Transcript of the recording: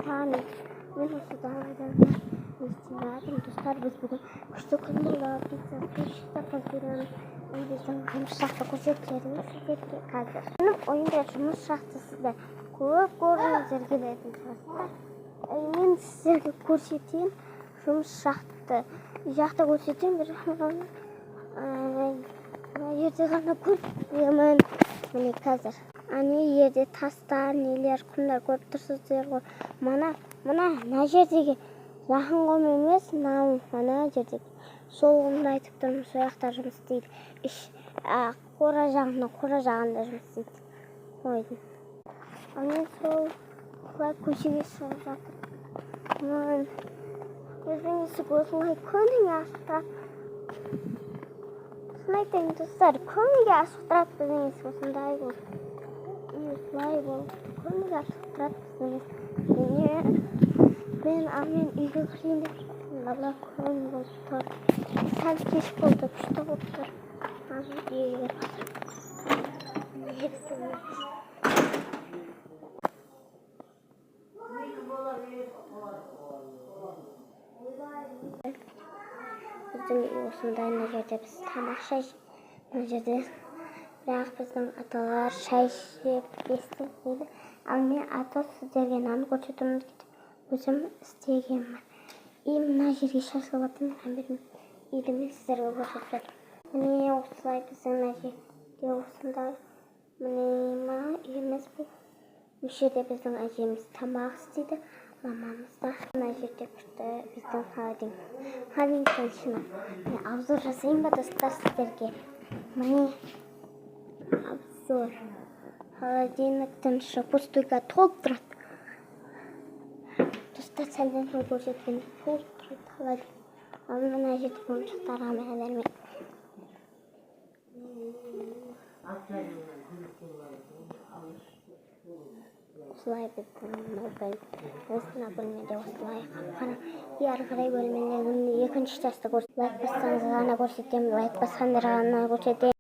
Hani мен осы даладан естіп достар біз бүгін күшті күн болады пицца жасап жүреміз. Біздің жұмыс шақты көрсетеміз сіздерге қазір. Менің ойымда жұмыс шақты сізді көп көргіңіздер келетін шығарсыздар. Мен сіздерге көрсетейін жұмыс шақты. Жақта көрсетейін бір жерде ғана көрсетемін. Міне қазір. Ане жерде тастар, нелер, құмдар көріп тұрсыздар ғой. Мына жердегі жақын құм емес, мына жердегі сол құмды айтып тұрмын, сол жақта жұмыс істейді. Қора жағында жұмыс істейді. Қойдың. Ане сол құлай көшеге шығып жатыр. Өзің есік осылай күніңе ашық тұрады. Шын айтайын достар, күнге ашық тұрады біздің есік осындай болды. Осылай болып күнге ашық тұрады біздің есік. Мен үйге кірейін деп бала күн болып тұр. Сәл кеш болды, күшті болып тұр. Үйге кіріп біздің үй осындай. Мына жерде біз тамақ шай мына жерде, бірақ біздің аталар шай ішіп естіп дейді. Ал мен ата сіздерге нан көрсетуім керек. Өзім істегенмін. Мына жерге шашылып жатырмын. Үйді мен сіздерге көрсетіп жатырмын. Міне осылай біздің мына жерде осындай. Мына үйіміз бұл. Бұл жерде біздің әжеміз тамақ істейді. Мамамыз да мына жерде күшті біздің холодильниктен шыны. Обзор жасайын ба достар сіздерге? Міне обзор. Холодильниктің іші пустойға толып тұрады. Достар сәлден соң көрсеткен толып тұрады холодильник. Ал мына жерде ойыншықтарға мәлермен. Осылай біздің осына бөлмеде осылай қамқаны. Ары қарай бөлмелердің екінші часты лайк бассаңыз ғана көрсетемін, лайк басқандар ғана көрсетемін.